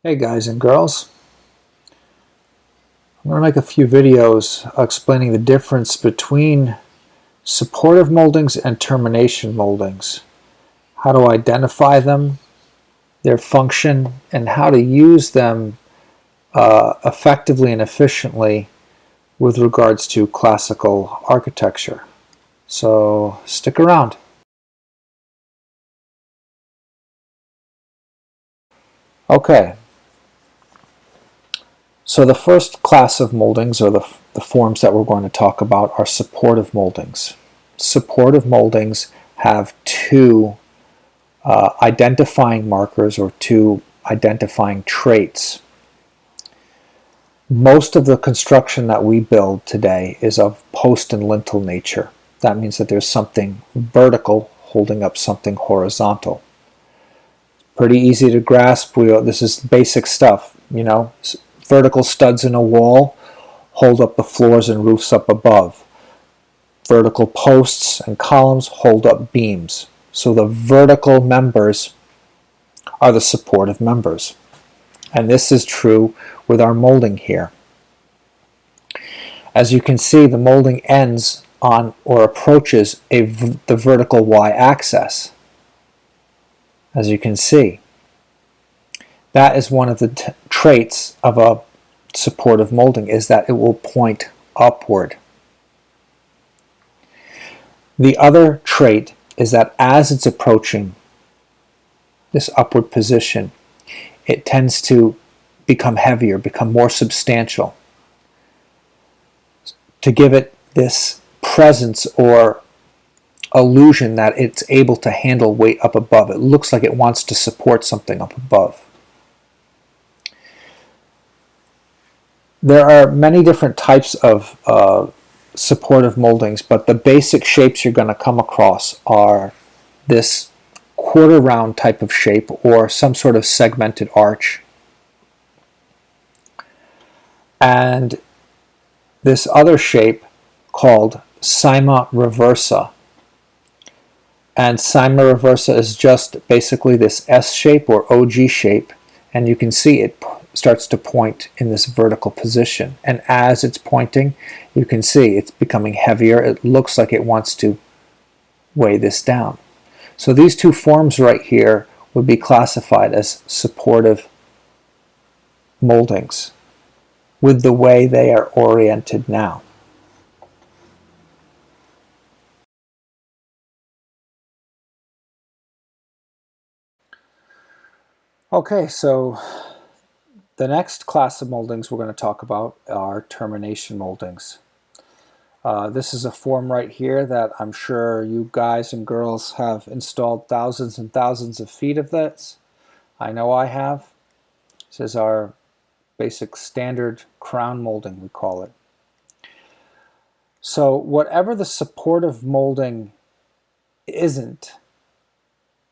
Hey guys and girls, I'm going to make a few videos explaining the difference between supportive moldings and termination moldings, how to identify them, their function, and how to use them effectively and efficiently with regards to classical architecture. So stick around. Okay, so the first class of moldings, or the forms that we're going to talk about, are supportive moldings. Supportive moldings have two identifying markers or two identifying traits. Most of the construction that we build today is of post and lintel nature. That means that there's something vertical holding up something horizontal. Pretty easy to grasp. This is basic stuff, you know. Vertical studs in a wall hold up the floors and roofs up above. Vertical posts and columns hold up beams. So the vertical members are the supportive members. And this is true with our molding here. As you can see, the molding ends on or approaches the vertical y-axis. As you can see, that is one of the traits of a supportive molding, is that it will point upward. The other trait is that as it's approaching this upward position, it tends to become heavier, become more substantial, to give it this presence or illusion that it's able to handle weight up above. It looks like it wants to support something up above. There are many different types of supportive moldings, but the basic shapes you're going to come across are this quarter round type of shape or some sort of segmented arch, and this other shape called cyma reversa. And cyma reversa is just basically this S shape or OG shape, and you can see it starts to point in this vertical position. And as it's pointing, you can see it's becoming heavier. It looks like it wants to weigh this down. So these two forms right here would be classified as supportive moldings with the way they are oriented now. Okay, so the next class of moldings we're going to talk about are termination moldings. This is a form right here that I'm sure you guys and girls have installed thousands and thousands of feet of this. I know I have. This is our basic standard crown molding, we call it. So whatever the supportive molding isn't,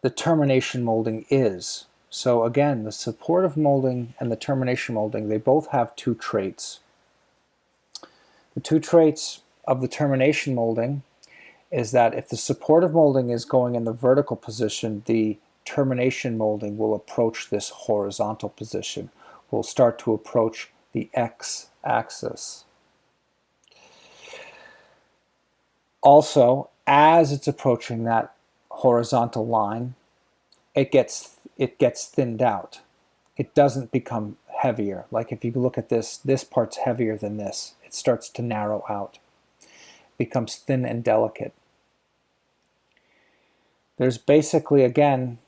the termination molding is. So again, the supportive molding and the termination molding, they both have two traits. The two traits of the termination molding is that if the supportive molding is going in the vertical position, the termination molding will approach this horizontal position, will start to approach the x-axis. Also, as it's approaching that horizontal line, it gets thinned out. It doesn't become heavier. Like if you look at this part's heavier than this. It starts to narrow out. It becomes thin and delicate. There's basically, again,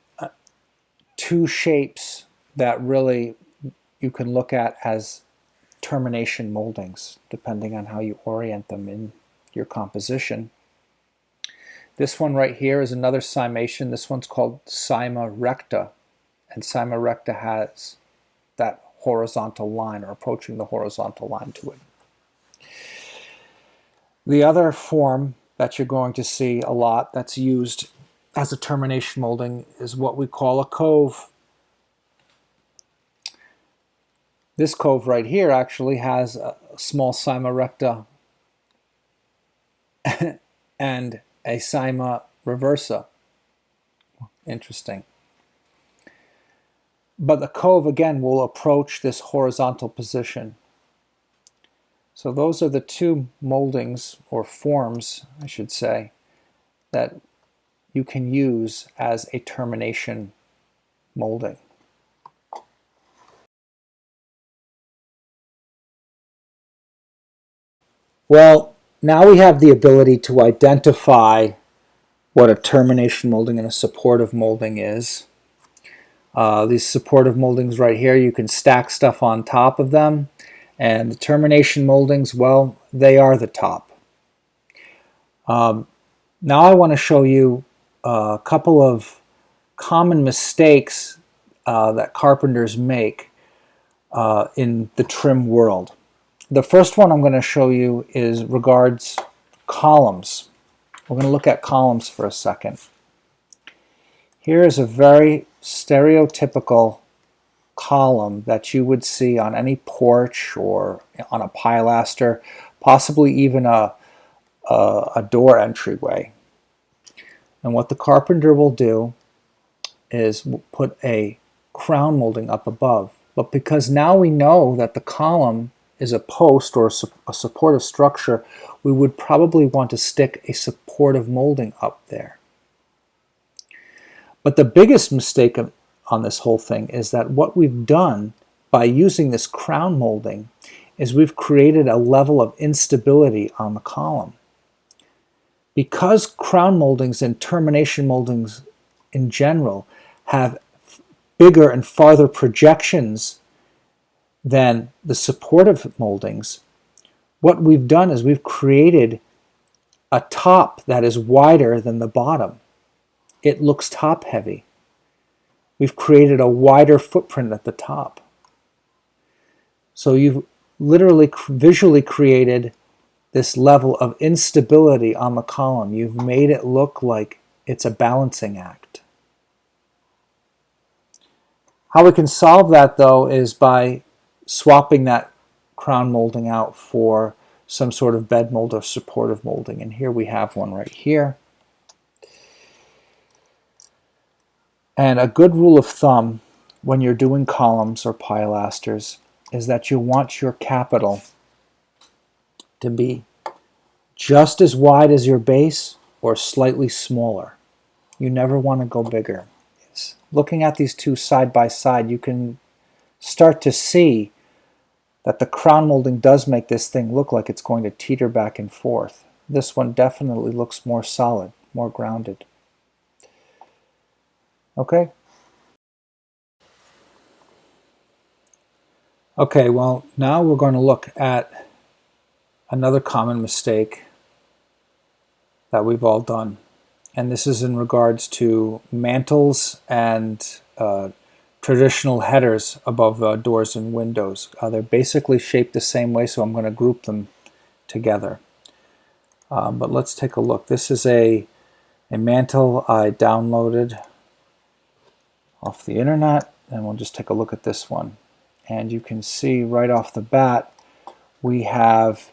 two shapes that really you can look at as termination moldings, depending on how you orient them in your composition. This one right here is another cymation. This one's called cyma recta, and cyma recta has that horizontal line or approaching the horizontal line to it. The other form that you're going to see a lot that's used as a termination molding is what we call a cove. This cove right here actually has a small cyma recta and a cyma reversa. Interesting. but the cove again will approach this horizontal position. So those are the two moldings, or forms I should say, that you can use as a termination molding. Well, now we have the ability to identify what a termination molding and a supportive molding is. These supportive moldings right here, you can stack stuff on top of them, and the termination moldings, well, they are the top. Now I want to show you a couple of common mistakes that carpenters make in the trim world. The first one I'm going to show you is regards columns. We're going to look at columns for a second. Here is a very stereotypical column that you would see on any porch or on a pilaster, possibly even a door entryway. And what the carpenter will do is put a crown molding up above. But because now we know that the column is a post or a supportive structure, we would probably want to stick a supportive molding up there. But the biggest mistake on this whole thing is that what we've done by using this crown molding is we've created a level of instability on the column. Because crown moldings and termination moldings in general have bigger and farther projections than the supportive moldings, what we've done is we've created a top that is wider than the bottom. It looks top heavy. We've created a wider footprint at the top. So you've literally visually created this level of instability on the column. You've made it look like it's a balancing act. How we can solve that, though, is by swapping that crown molding out for some sort of bed mold or supportive molding. And here we have one right here. And a good rule of thumb when you're doing columns or pilasters is that you want your capital to be just as wide as your base or slightly smaller. You never want to go bigger. Looking at these two side by side, you can start to see that the crown molding does make this thing look like it's going to teeter back and forth. This one definitely looks more solid, more grounded. Okay? Okay, well, now we're going to look at another common mistake that we've all done. And this is in regards to mantles and traditional headers above doors and windows. They're basically shaped the same way, so I'm going to group them together. But let's take a look. This is a mantle I downloaded off the internet, and we'll just take a look at this one. And you can see right off the bat we have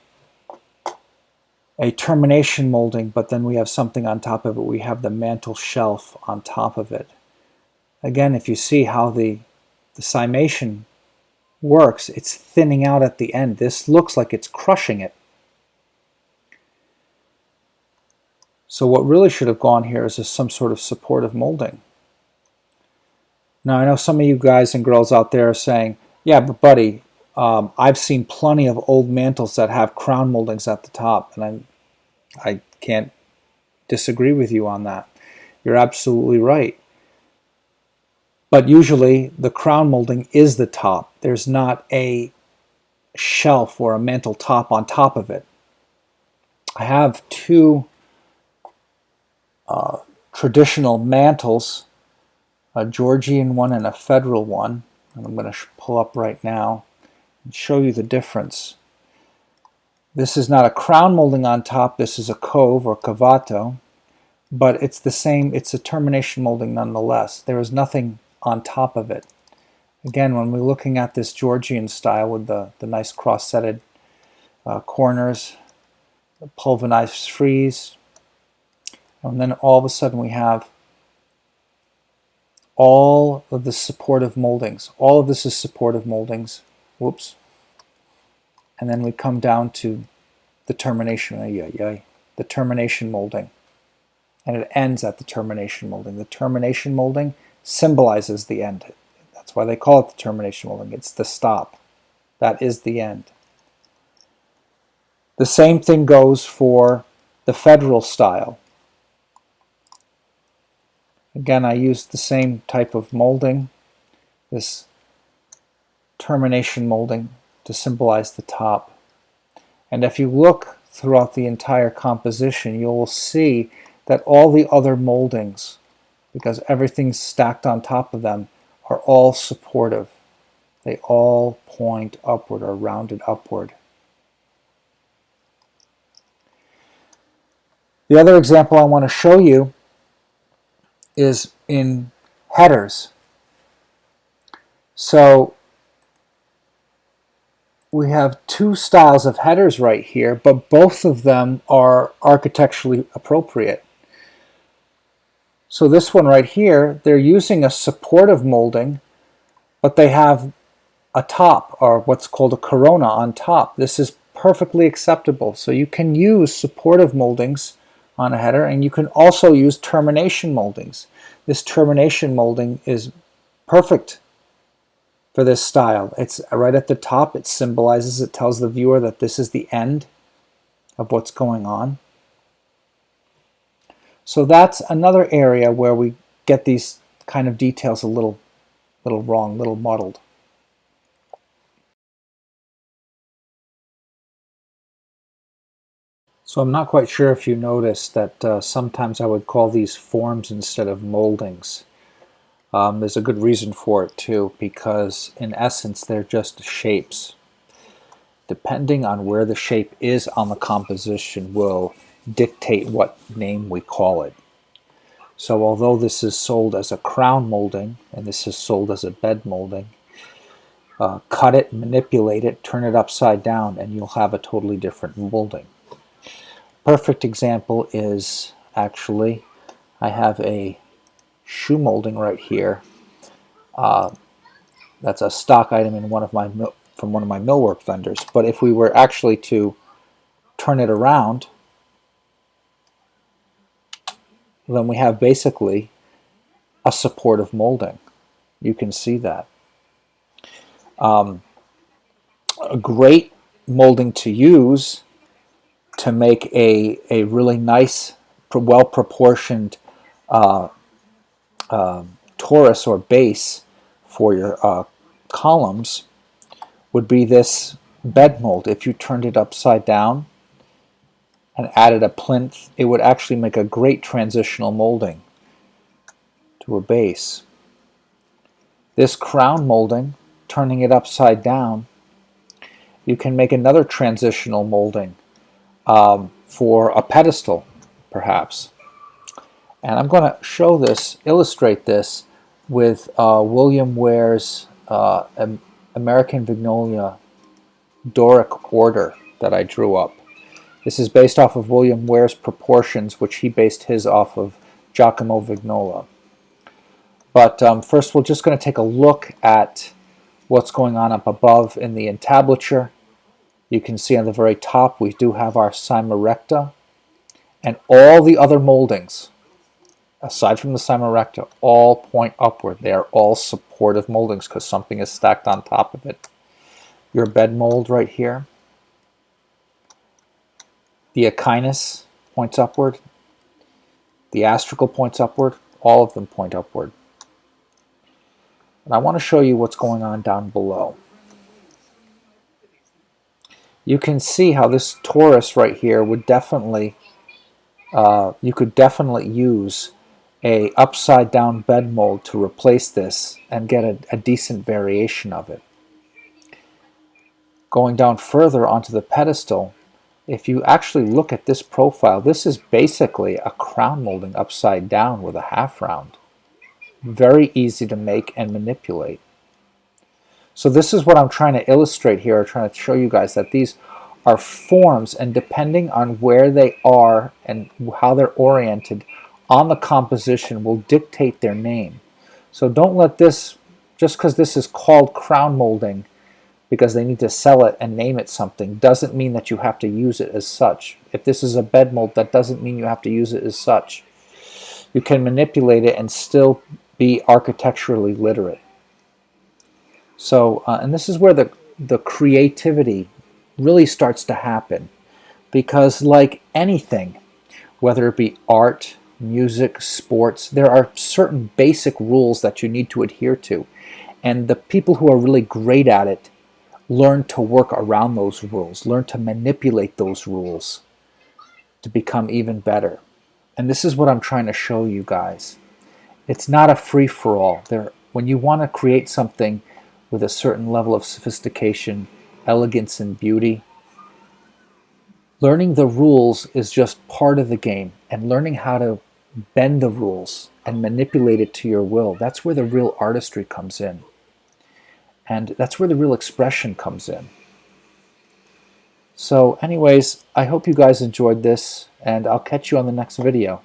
a termination molding, but then we have something on top of it. We have the mantle shelf on top of it. Again, if you see how the cimation works, it's thinning out at the end. This looks like it's crushing it. So what really should have gone here is some sort of supportive molding. Now I know some of you guys and girls out there are saying, yeah, but buddy, I've seen plenty of old mantles that have crown moldings at the top, and I can't disagree with you on that. You're absolutely right. But usually the crown molding is the top. There's not a shelf or a mantle top on top of it. I have two traditional mantles, a Georgian one and a federal one, and I'm going to pull up right now and show you the difference. This is not a crown molding on top, this is a cove or cavato, but it's the same, it's a termination molding nonetheless. There is nothing on top of it. Again, when we're looking at this Georgian style with the nice cross-setted corners, the pulverized frieze, and then all of a sudden we have all of the supportive moldings. All of this is supportive moldings. Whoops. And then we come down to the termination, the termination molding. And it ends at the termination molding. The termination molding symbolizes the end. That's why they call it the termination molding. It's the stop. That is the end. The same thing goes for the federal style. Again, I used the same type of molding, this termination molding, to symbolize the top. And if you look throughout the entire composition, you will see that all the other moldings, because everything's stacked on top of them, are all supportive. They all point upward or rounded upward. The other example I want to show you is in headers. So we have two styles of headers right here, but both of them are architecturally appropriate. So this one right here, they're using a supportive molding, but they have a top, or what's called a corona on top. This is perfectly acceptable. So you can use supportive moldings on a header, and you can also use termination moldings. This termination molding is perfect for this style. It's right at the top. It symbolizes, it tells the viewer that this is the end of what's going on. So that's another area where we get these kind of details a little wrong, a little muddled. So I'm not quite sure if you noticed that sometimes I would call these forms instead of moldings. There's a good reason for it too, because in essence they're just shapes. Depending on where the shape is on the composition will dictate what name we call it. So although this is sold as a crown molding and this is sold as a bed molding, cut it, manipulate it, turn it upside down, and you'll have a totally different molding. Perfect example is actually, I have a shoe molding right here. That's a stock item in from one of my millwork vendors. But if we were actually to turn it around, then we have basically a supportive molding. You can see that. A great molding to use to make a really nice, well-proportioned torus or base for your columns would be this bed mold. If you turned it upside down and added a plinth, it would actually make a great transitional molding to a base. This crown molding, turning it upside down, you can make another transitional molding for a pedestal, perhaps. And I'm going to show this, illustrate this with William Ware's American Magnolia Doric order that I drew up. This is based off of William Ware's proportions, which he based his off of Giacomo Vignola. But first we're just going to take a look at what's going on up above in the entablature. You can see on the very top we do have our cyma recta, and all the other moldings, aside from the cyma recta, all point upward. They are all supportive moldings because something is stacked on top of it. Your bed mold right here, the echinus points upward, the astragal points upward, all of them point upward. And I want to show you what's going on down below. You can see how this torus right here would definitely, you could definitely use a upside down bed mold to replace this and get a decent variation of it. Going down further onto the pedestal, if you actually look at this profile, this is basically a crown molding upside down with a half round. Very easy to make and manipulate. So this is what I'm trying to illustrate here, or trying to show you guys that these are forms, and depending on where they are and how they're oriented on the composition will dictate their name. So don't let this, just because this is called crown molding, because they need to sell it and name it something, doesn't mean that you have to use it as such. If this is a bed mold, that doesn't mean you have to use it as such. You can manipulate it and still be architecturally literate. So, and this is where the creativity really starts to happen, because like anything, whether it be art, music, sports, there are certain basic rules that you need to adhere to. And the people who are really great at it learn to work around those rules, learn to manipulate those rules to become even better. And this is what I'm trying to show you guys. It's not a free-for-all. When you want to create something with a certain level of sophistication, elegance, and beauty, learning the rules is just part of the game, and learning how to bend the rules and manipulate it to your will, that's where the real artistry comes in. And that's where the real expression comes in. So anyways, I hope you guys enjoyed this, and I'll catch you on the next video.